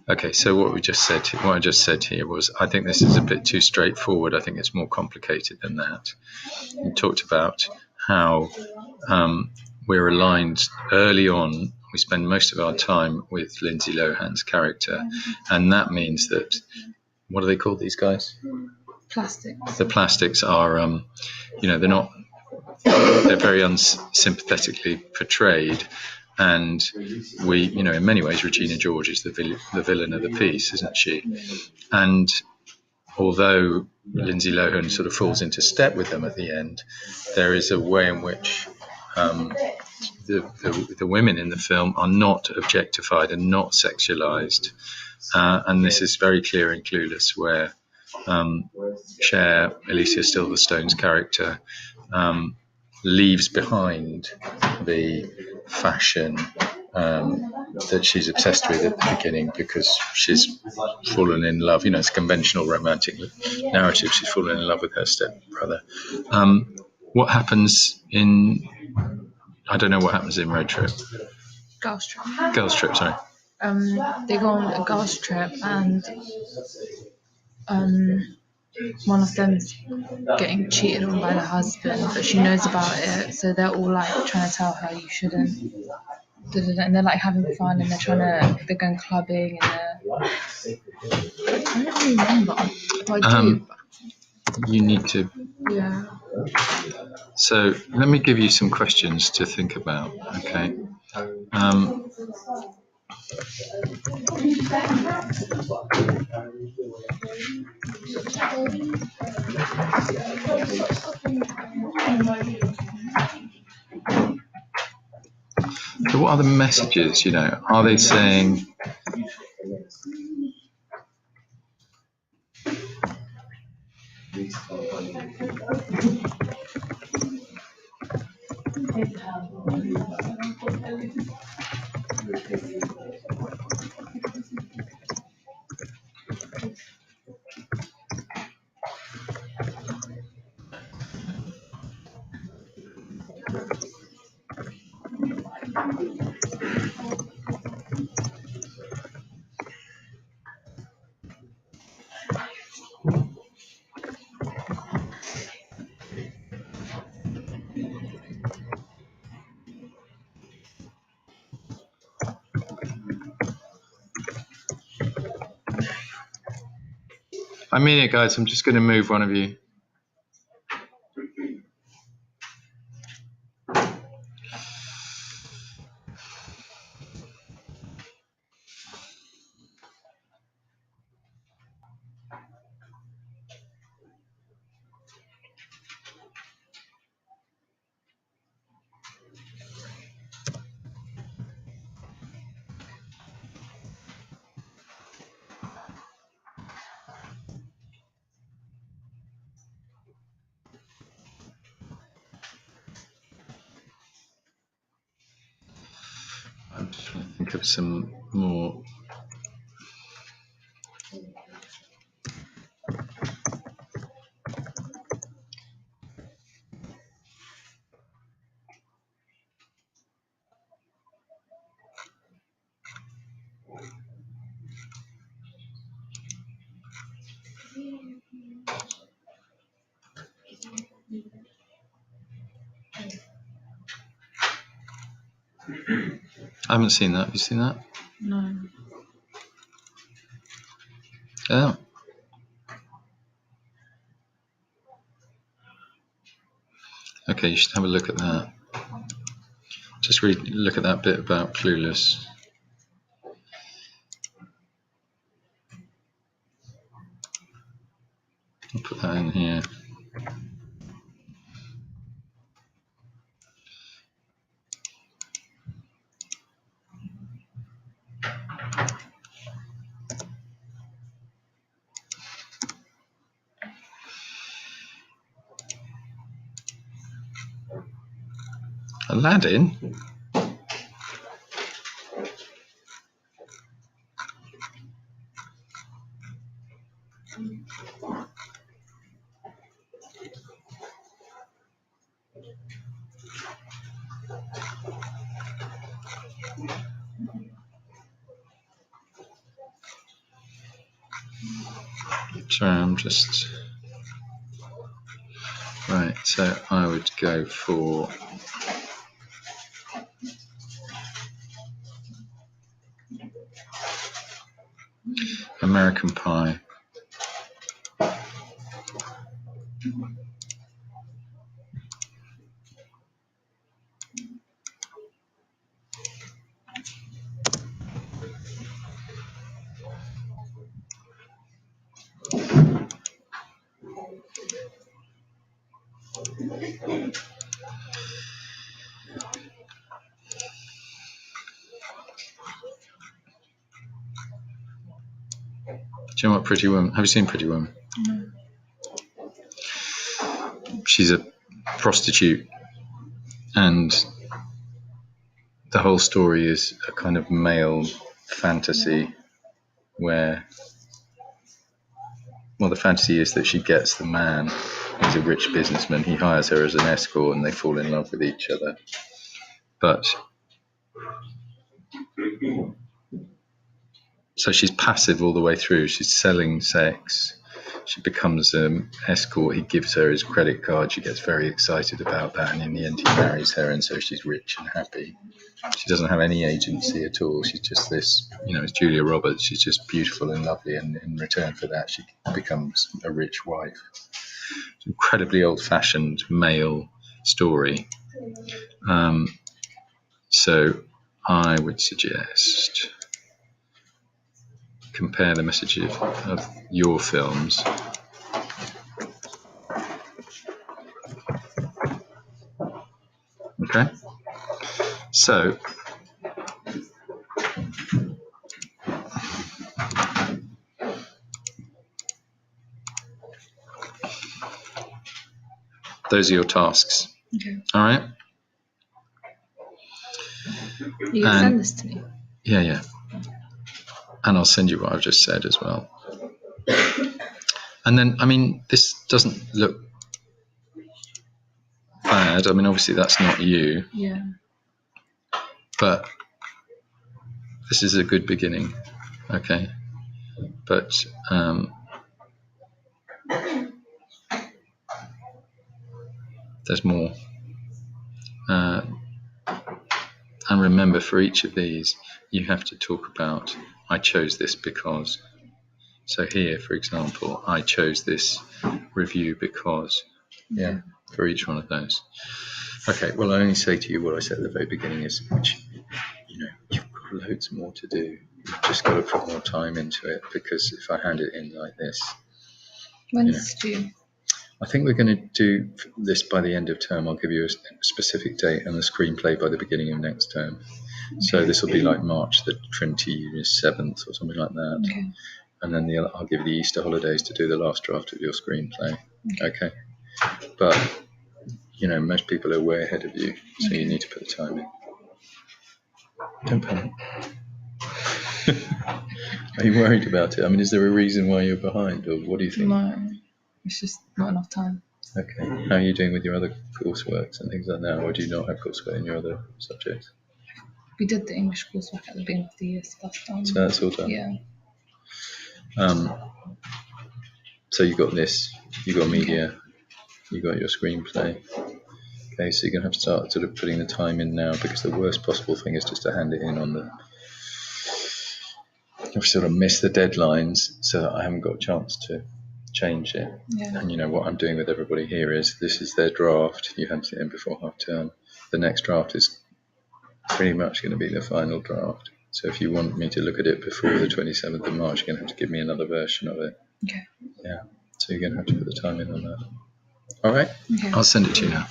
Okay, so what I just said here was, I think this is a bit too straightforward. I think it's more complicated than that. We talked about how we're aligned early on. We spend most of our time with Lindsay Lohan's character, and that means that, what do they call these guys? Plastics. The plastics are, they're very unsympathetically portrayed. And we, in many ways, Regina George is the villain of the piece, isn't she? And although Lindsay Lohan sort of falls into step with them at the end, there is a way in which the women in the film are not objectified and not sexualized. And this is very clear in Clueless, where Cher, Alicia Silverstone's character, leaves behind the fashion that she's obsessed with at the beginning, because she's fallen in love. It's a conventional romantic narrative. She's fallen in love with her stepbrother. What happens in... I don't know what happens in Road Trip. Girls Trip. Girls Trip, sorry. They go on a girls trip, and one of them's getting cheated on by the husband, but she knows about it, so they're all like trying to tell her you shouldn't. And they're like having fun, and they're going clubbing, and I don't really remember. Well, I do. You need to. Yeah. So let me give you some questions to think about. Okay. So what are the messages? Are they saying... I mean it, guys. I'm just going to move one of you. I'm just trying to think of some more. I haven't seen that. Have you seen that? No. Oh. Okay, you should have a look at that. Just look at that bit about Clueless. I'll put that in here. Aladdin? Sorry, I'm just... Right, so I would go for... American Pie. Do you know what Pretty Woman? Have you seen Pretty Woman? No. She's a prostitute, and the whole story is a kind of male fantasy where, well, the fantasy is that she gets the man. He's a rich businessman. He hires her as an escort, and they fall in love with each other. But so she's passive all the way through. She's selling sex. She becomes an escort. He gives her his credit card. She gets very excited about that, and in the end, he marries her, and so she's rich and happy. She doesn't have any agency at all. She's just this, it's Julia Roberts. She's just beautiful and lovely, and in return for that, she becomes a rich wife. It's an incredibly old-fashioned male story. So I would suggest compare the message of your films. Okay, so those are your tasks. Okay. All right. You can send this to me. Yeah. And I'll send you what I've just said as well. And then, this doesn't look bad. Obviously that's not you. Yeah. But this is a good beginning. Okay. But there's more. And remember, for each of these, you have to talk about, I chose this because. So here, for example, I chose this review because. Yeah, for each one of those. Okay, well, I only say to you what I said at the very beginning is, which, you've got loads more to do. You've just got to put more time into it, because if I hand it in like this. When's it due? I think we're going to do this by the end of term. I'll give you a specific date and the screenplay by the beginning of next term. Okay. So this will be like March the 27th or something like that. Okay. And then I'll give you the Easter holidays to do the last draft of your screenplay. Okay. But, most people are way ahead of you, so you need to put the time in. Don't panic. Are you worried about it? Is there a reason why you're behind, or what do you think? No. It's just not enough time. Okay. How are you doing with your other courseworks and things like that? Or do you not have coursework in your other subjects? We did the English coursework at the beginning of the year, so that's done. So that's all done? Yeah. So you got this, you got media, you got your screenplay. Okay, so you're going to have to start sort of putting the time in now, because the worst possible thing is just to hand it in on the... I've sort of missed the deadlines, so that I haven't got a chance to change it. Yeah. And what I'm doing with everybody here is, this is their draft. You hand it in before half term. The next draft is pretty much going to be the final draft. So if you want me to look at it before the 27th of March, you're going to have to give me another version of it. Okay. Yeah. So you're going to have to put the time in on that. All right? Okay. I'll send it to you now.